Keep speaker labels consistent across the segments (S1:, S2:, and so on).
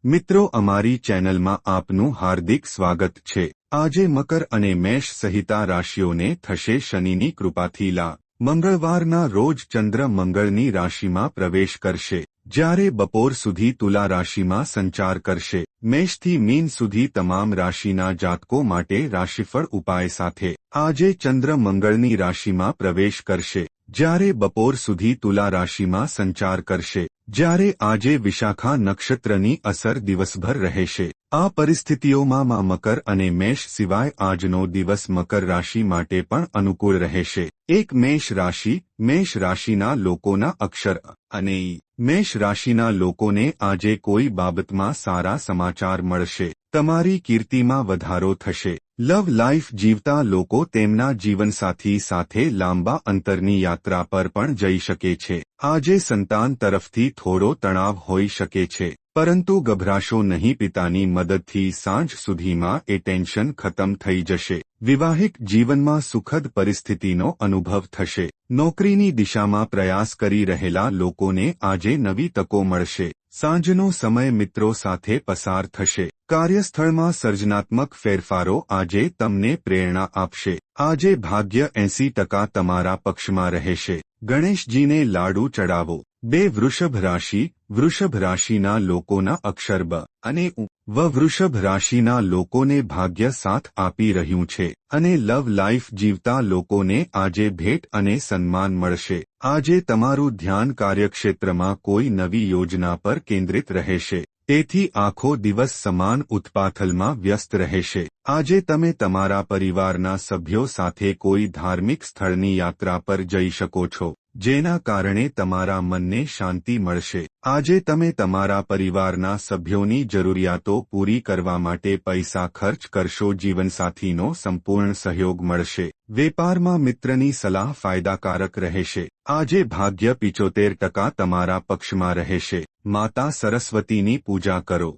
S1: મિત્રો, અમારી ચેનલમાં આપનું હાર્દિક સ્વાગત છે। આજે મકર અને મેષ સહિતા રાશિઓને થશે શનિની કૃપાથી લાભ। મંગળવારના રોજ ચંદ્ર મંગળની રાશિમાં પ્રવેશ કરશે, જ્યારે બપોર સુધી તુલા રાશિમાં સંચાર કરશે। મેષથી મીન સુધી તમામ રાશિના જાતકો માટે રાશિફળ ઉપાય સાથે આજે ચંદ્ર મંગળની રાશિમાં પ્રવેશ કરશે, જ્યારે બપોર સુધી તુલા રાશિમાં સંચાર કરશે, જ્યારે આજે વિશાખા નક્ષત્રની અસર દિવસભર રહેશે। આ પરિસ્થિતિઓમાં મકર અને મેષ સિવાય આજનો દિવસ મકર રાશિ માટે પણ અનુકૂળ રહેશે। એક મેષ રાશિના લોકોના અક્ષર અને ઈ। મેષ રાશિના લોકોને આજે કોઈ બાબતમાં સારા સમાચાર મળશે। તમારી કીર્તિમાં વધારો થશે। લવ લાઈફ જીવતા લોકો તેમના જીવનસાથી સાથે લાંબા અંતરની યાત્રા પર પણ જઈ શકે છે। આજે સંતાન તરફથી થોડો તણાવ હોઈ શકે છે, પરંતુ ગભરાશો નહીં। પિતાની મદદથી સાંજ સુધીમાં એ ટેન્શન ખતમ થઈ જશે। વિવાહિક જીવનમાં સુખદ પરિસ્થિતિનો અનુભવ થશે। નોકરીની દિશામાં પ્રયાસ કરી રહેલા લોકોને આજે નવી તકો મળશે। સાંજનો સમય મિત્રો સાથે પસાર થશે। કાર્યસ્થળમાં સર્જનાત્મક ફેરફારો આજે તમને પ્રેરણા આપશે। આજે ભાગ્ય 80% તમારા પક્ષમાં રહેશે। ગણેશજીને લાડુ ચડાવો। વૃષભ રાશિના લોકોના અક્ષર બ અને ઉ। વૃષભ રાશિના લોકોને ભાગ્ય સાથ આપી રહ્યું છે, અને લવ લાઈફ જીવતા લોકોને આજે ભેટ અને સન્માન મળશે। આજે તમારું ધ્યાન કાર્યક્ષેત્રમાં કોઈ નવી યોજના પર કેન્દ્રિત રહેશે, તેથી આખો દિવસ સમાન ઉથપાથલમાં વ્યસ્ત રહેશે। આજે તમે તમારા પરિવારના સભ્યો સાથે કોઈ ધાર્મિક સ્થળની યાત્રા પર જઈ શકો છો, જેના કારણે તમારા મનને શાંતિ મળશે। આજે તમે તમારા પરિવારના સભ્યોની જરૂરિયાતો પૂરી કરવા માટે પૈસા ખર્ચ કરશો। જીવનસાથીનો સંપૂર્ણ સહયોગ મળશે। વેપારમાં મિત્રની સલાહ ફાયદાકારક રહેશે। આજે ભાગ્ય 75% તમારા પક્ષમાં રહેશે। માતા સરસ્વતીની પૂજા કરો।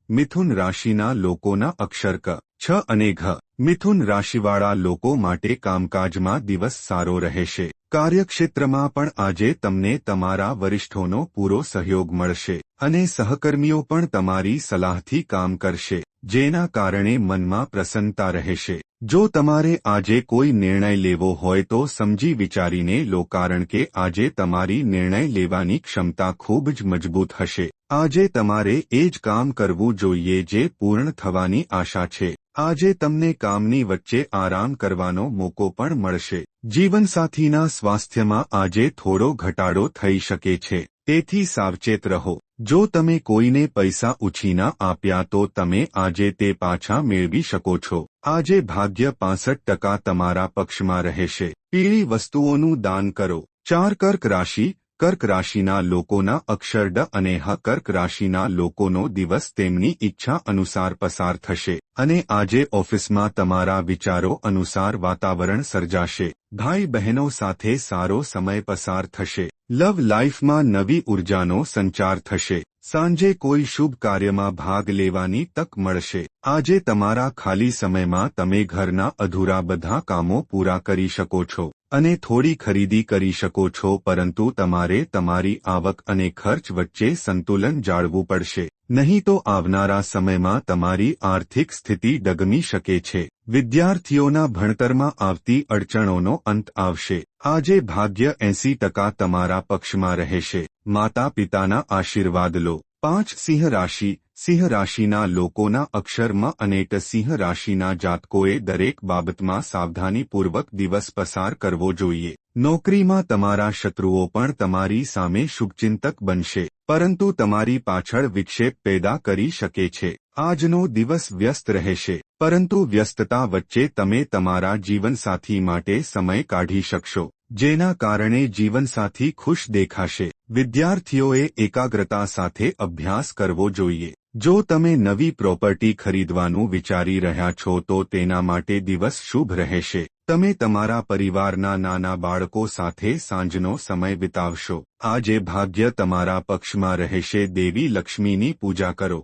S1: મિથુન રાશિના લોકોના અક્ષર ક, છ અને ઘ। મિથુન રાશિવાળા લોકો માટે કામકાજમાં દિવસ સારો રહેશે। કાર્યક્ષેત્રમાં પણ આજે તમને તમારા વરિષ્ઠોનો પૂરો સહયોગ મળશે, અને સહકર્મીઓ પણ તમારી સલાહથી કામ કરશે, જેના કારણે મનમાં પ્રસન્નતા રહેશે। જો તમારે આજે કોઈ નિર્ણય લેવો હોય તો સમજી વિચારીને લો, કારણ કે આજે તમારી નિર્ણય લેવાની ક્ષમતા ખૂબ જ મજબૂત હશે। આજે તમારે એ જ કામ કરવું જોઈએ જે પૂર્ણ થવાની આશા છે। આજે તમને કામની વચ્ચે આરામ કરવાનો મોકો પણ મળશે। જીવનસાથીના સ્વાસ્થ્યમાં આજે થોડો ઘટાડો થઈ શકે છે, તેથી સાવચેત રહો। જો તમે કોઈને પૈસા ઉછીના આપ્યા તો તમે આજે તે પાછા મેળવી શકો છો। આજે ભાગ્ય 65% તમારા પક્ષમાં રહેશે। પીળી વસ્તુઓનું દાન કરો। કર્ક રાશિના લોકોના અક્ષર ડ અને હ। કર્ક રાશિના લોકોનો દિવસ તેમની ઈચ્છા અનુસાર પસાર થશે, અને આજે ઓફિસમાં તમારા વિચારો અનુસાર વાતાવરણ સર્જાશે। ભાઈ બહેનો સાથે સારો સમય પસાર થશે। લવ લાઈફમાં નવી ઉર્જાનો સંચાર થશે। સાંજે કોઈ શુભ કાર્યમાં ભાગ લેવાની તક મળશે। આજે તમારા ખાલી સમયમાં તમે ઘરના અધૂરા બધા કામો પૂરા કરી શકો છો, અને થોડી ખરીદી કરી શકો છો, પરંતુ તમારે તમારી આવક અને ખર્ચ વચ્ચે સંતુલન જાળવવું પડશે, નહીં તો આવનારા સમયમાં તમારી આર્થિક સ્થિતિ ડગમી શકે છે। વિદ્યાર્થીઓના ભણતરમાં આવતી અડચણોનો અંત આવશે। આજે ભાગ્ય 80% તમારા પક્ષમાં રહેશે। માતા પિતાના આશીર્વાદ લો। સિંહ રાશિના લોકોના અક્ષર મ અને ટ। સિંહ રાશિના જાતકોએ દરેક બાબતમાં સાવધાનીપૂર્વક દિવસ પસાર કરવો જોઈએ। નોકરીમાં તમારા શત્રુઓ પણ તમારી સામે શુભચિંતક બનશે, પરંતુ તમારી પાછળ વિક્ષેપ પેદા કરી શકે છે। આજનો દિવસ વ્યસ્ત રહેશે, પરંતુ વ્યસ્તતા વચ્ચે તમે તમારા જીવનસાથી માટે સમય કાઢી શકશો, જેના કારણે જીવનસાથી ખુશ દેખાશે। વિદ્યાર્થીઓએ એકાગ્રતા સાથે અભ્યાસ કરવો જોઈએ। જો તમે નવી પ્રોપર્ટી ખરીદવાનું વિચારી રહ્યા છો તો તેના માટે દિવસ શુભ રહેશે। તમે તમારા પરિવારના નાના બાળકો સાથે સાંજનો સમય વિતાવશો। આજે ભાગ્ય તમારા પક્ષમાં રહેશે। દેવી લક્ષ્મીની પૂજા કરો।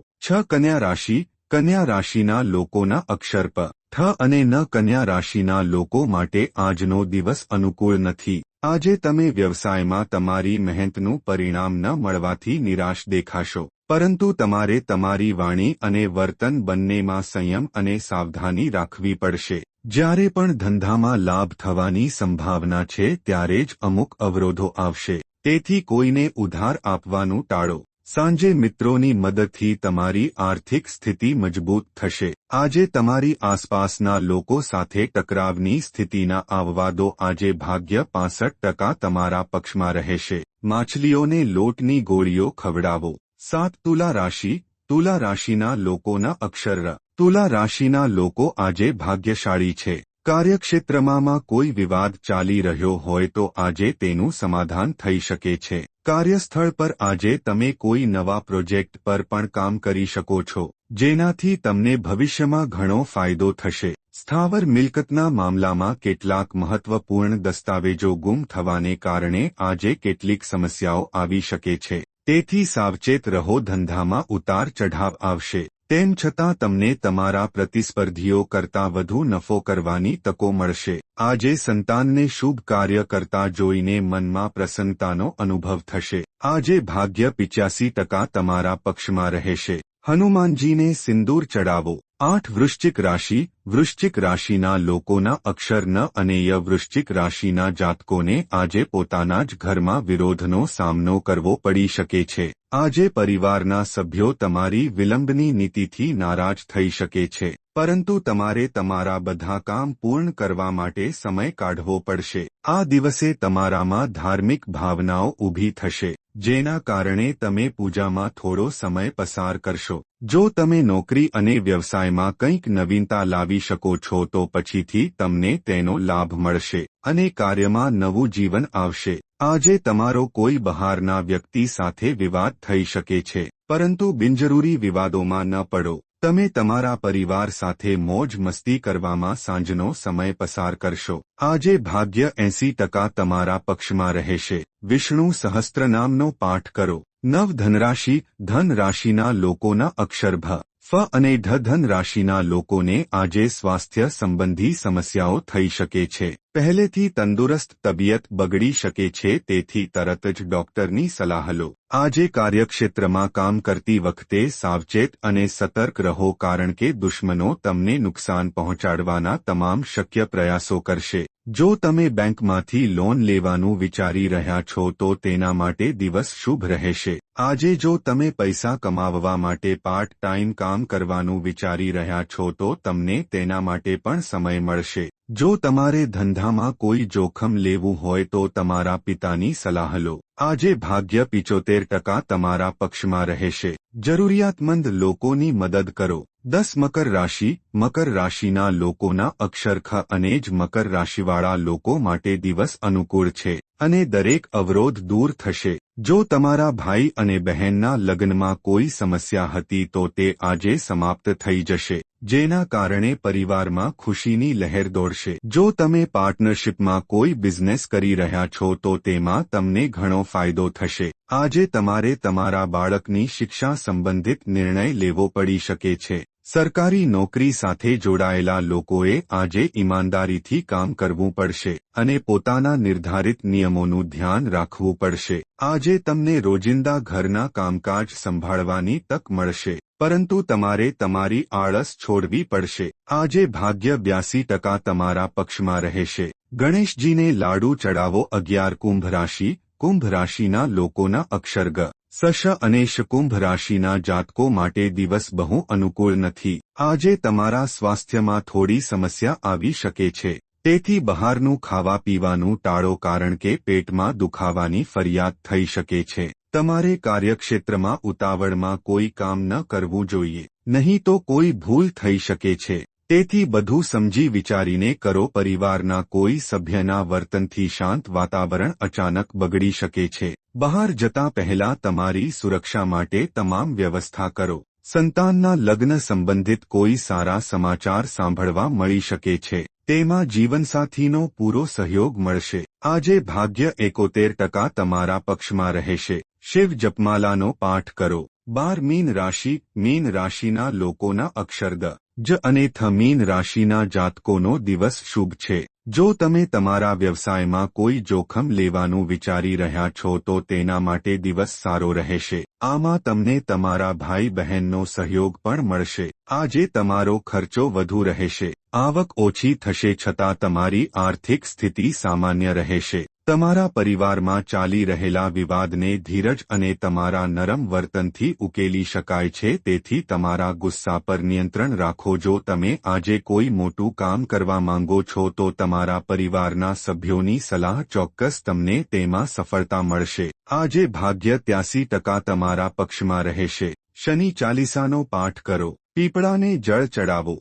S1: કન્યા રાશિના લોકોના અક્ષર પ, ઠ અને ન। કન્યા રાશિના લોકો માટે આજનો દિવસ અનુકૂળ નથી। આજે તમે વ્યવસાયમાં તમારી મહેનતનું પરિણામ ન મળવાથી નિરાશ દેખાશો। પરંતુ તમારે તમારી વાણી અને વર્તન બંનેમાં સંયમ અને સાવધાની રાખવી પડશે. જ્યારે પણ ધંધામાં લાભ થવાની સંભાવના છે ત્યારે જ અમુક અવરોધો આવશે, તેથી કોઈને ઉધાર આપવાનું ટાળો. સાંજે મિત્રોની મદદથી તમારી આર્થિક સ્થિતિ મજબૂત થશે. આજે તમારી આસપાસના લોકો સાથે ટકરાવની સ્થિતિના આવવા દો. આજે ભાગ્ય 65% તમારા પક્ષમાં રહેશે. માછલીઓને લોટની ગોળીઓ ખવડાવો. 7. તુલા રાશિ. તુલા રાશિના લોકોના અક્ષર ર. તુલા રાશિના લોકો આજે ભાગ્યશાળી છે. કાર્યક્ષેત્રમાં કોઈ વિવાદ ચાલી રહ્યો હોય તો આજે તેનું સમાધાન થઈ શકે છે. કાર્યસ્થળ પર આજે તમે કોઈ નવા પ્રોજેક્ટ પર પણ કામ કરી શકો છો, જેનાથી તમને ભવિષ્યમાં ઘણો ફાયદો થશે. સ્થાવર મિલકતના મામલામાં કેટલાક મહત્વપૂર્ણ દસ્તાવેજો ગુમ થવાને કારણે આજે કેટલીક સમસ્યાઓ આવી શકે છે, તેથી સાવચેત રહો. ધંધામાં ઉતાર ચઢાવ આવશે, તેમ છતાં તમને તમારા પ્રતિસ્પર્ધીઓ કરતાં વધુ નફો કરવાની તકો મળશે. આજે સંતાનને શુભ કાર્ય કરતા જોઈને મનમાં પ્રસન્નતાનો અનુભવ થશે. આજે ભાગ્ય 85% તમારા પક્ષમાં રહેશે. હનુમાનજીને સિંદૂર ચડાવો. 8. વૃશ્ચિક રાશિ. વૃશ્ચિક રાશિના લોકોના અક્ષર ન અને ય. વૃશ્ચિક રાશિના જાતકોને આજે પોતાના જ ઘરમાં વિરોધનો સામનો કરવો પડી શકે છે. આજે પરિવારના સભ્યો તમારી વિલંબની નીતિથી નારાજ થઈ શકે છે, પરંતુ તમારે તમારા બધા કામ પૂર્ણ કરવા માટે સમય કાઢવો પડશે. આ દિવસે તમારામાં ધાર્મિક ભાવનાઓ ઊભી થશે, જેના કારણે તમે પૂજામાં થોડો સમય પસાર કરશો. જો તમે નોકરી અને વ્યવસાયમાં કંઈક નવીનતા લાવી શકો છો તો પછીથી તમને તેનો લાભ મળશે અને કાર્યમાં નવું જીવન આવશે. આજે તમારો કોઈ બહારના વ્યક્તિ સાથે વિવાદ થઈ શકે છે, પરંતુ બિનજરૂરી વિવાદોમાં ન પડો. તમે તમારા પરિવાર સાથે મોજ મસ્તી કરવામાં સાંજનો સમય પસાર કરશો. આજે ભાગ્ય 80% તમારા પક્ષમાં રહેશે. વિષ્ણુ સહસ્ત્રનામનો પાઠ કરો. 9. ધનરાશિ. ધન રાશિના લોકોના અક્ષર ભ, ફ અને ઢ. ધન રાશિના લોકોને આજે સ્વાસ્થ્ય સંબંધી સમસ્યાઓ થઈ શકે છે. પહેલેથી તંદુરસ્ત તબિયત બગડી શકે છે, તેથી તરત જ ડોક્ટરની સલાહ લો. આજે કાર્યક્ષેત્રમાં કામ કરતી વખતે સાવચેત અને સતર્ક રહો, કારણ કે દુશ્મનો તમને નુકસાન પહોંચાડવાના તમામ શક્ય પ્રયાસો કરશે. જો તમે બેંકમાંથી લોન લેવાનું વિચારી રહ્યા છો તો તેના માટે દિવસ શુભ રહેશે. આજે જો તમે પૈસા કમાવવા માટે પાર્ટ ટાઈમ કામ કરવાનું વિચારી રહ્યા છો તો તમને તેના માટે પણ સમય મળશે. જો તમારે ધંધામાં કોઈ જોખમ લેવું હોય તો તમારા પિતાની સલાહ લો. આજે ભાગ્ય 75% તમારા પક્ષમાં રહેશે. જરૂરિયાતમંદ લોકોની મદદ કરો. 10. મકર રાશિ. મકર રાશિના લોકોના અક્ષર ખ અને જ. મકર રાશિવાળા લોકો માટે દિવસ અનુકૂળ છે અને દરેક અવરોધ દૂર થશે. જો તમારા ભાઈ અને બહેનના લગ્નમાં કોઈ સમસ્યા હતી તો તે આજે સમાપ્ત થઈ જશે, જેના કારણે પરિવારમાં ખુશીની લહેર દોડશે. જો તમે પાર્ટનરશિપમાં કોઈ બિઝનેસ કરી રહ્યા છો તો તેમાં તમને ઘણો ફાયદો થશે. આજે તમારે તમારા બાળકની શિક્ષા સંબંધિત નિર્ણય લેવો પડી શકે છે. સરકારી નોકરી સાથે જોડાયેલા લોકોએ આજે ઈમાનદારીથી કામ કરવું પડશે અને પોતાના નિર્ધારિત નિયમોનું ધ્યાન રાખવું પડશે. આજે તમને રોજિંદા ઘરના કામકાજ સંભાળવાની તક મળશે, પરંતુ તમારે તમારી આળસ છોડવી પડશે. આજે ભાગ્ય 82% તમારા પક્ષમાં રહેશે. ગણેશજીને લાડુ ચડાવો. 11. કુંભ રાશિ. કુંભ રાશિના લોકોના અક્ષર ગ, શ અને શ. કુંભ રાશિના જાતકો માટે દિવસ બહુ અનુકૂળ નથી. આજે તમારા સ્વાસ્થ્યમાં થોડી સમસ્યા આવી શકે છે, તેથી બહારનું ખાવા પીવાનું ટાળો, કારણ કે પેટમાં દુખાવાની ફરિયાદ થઈ શકે છે. તમારે કાર્યક્ષેત્રમાં ઉતાવળમાં કોઈ કામ ન કરવું જોઈએ, નહીં તો કોઈ ભૂલ થઈ શકે છે. તેથી બધું સમજી વિચારીને કરો. પરિવારના કોઈ સભ્યના વર્તનથી શાંત વાતાવરણ અચાનક બગડી શકે છે. બહાર જતા પહેલા તમારી સુરક્ષા માટે તમામ વ્યવસ્થા કરો. સંતાનના લગ્ન સંબંધિત કોઈ સારા સમાચાર સાંભળવા મળી શકે છે. તેમાં જીવનસાથીનો પૂરો સહયોગ મળશે. આજે ભાગ્ય 71% તમારા પક્ષમાં રહેશે. શિવ જપમાલાનો પાઠ કરો. 12. મીન રાશિ. મીન રાશિના લોકોના અક્ષર દ, જ અને થ મીન રાશિના જાતકોનો દિવસ શુભ છે. જો તમે તમારા વ્યવસાયમાં કોઈ જોખમ લેવાનું વિચારી રહ્યા છો તો તેના માટે દિવસ સારો રહેશે. આમાં તમને તમારા ભાઈ બહેનનો સહયોગ પણ મળશે. આજે તમારો ખર્ચો વધુ રહેશે. આવક ઓછી થશે છતાં તમારી આર્થિક સ્થિતિ સામાન્ય રહેશે. તમારા પરિવારમાં ચાલી રહેલા વિવાદને ધીરજ અને તમારા નરમ વર્તનથી ઉકેલી શકાય છે. તેથી તમારા ગુસ્સા પર નિયંત્રણ રાખો. જો તમે આજે કોઈ મોટું કામ કરવા માંગો છો તો તમારા પરિવારના સભ્યોની સલાહ ચોક્કસ તમને તેમાં સફળતા મળશે. આજે ભાગ્ય 83% તમારા પક્ષમાં રહેશે. શનિ ચાલીસાનો પાઠ કરો. પીપળાને જળ ચડાવો.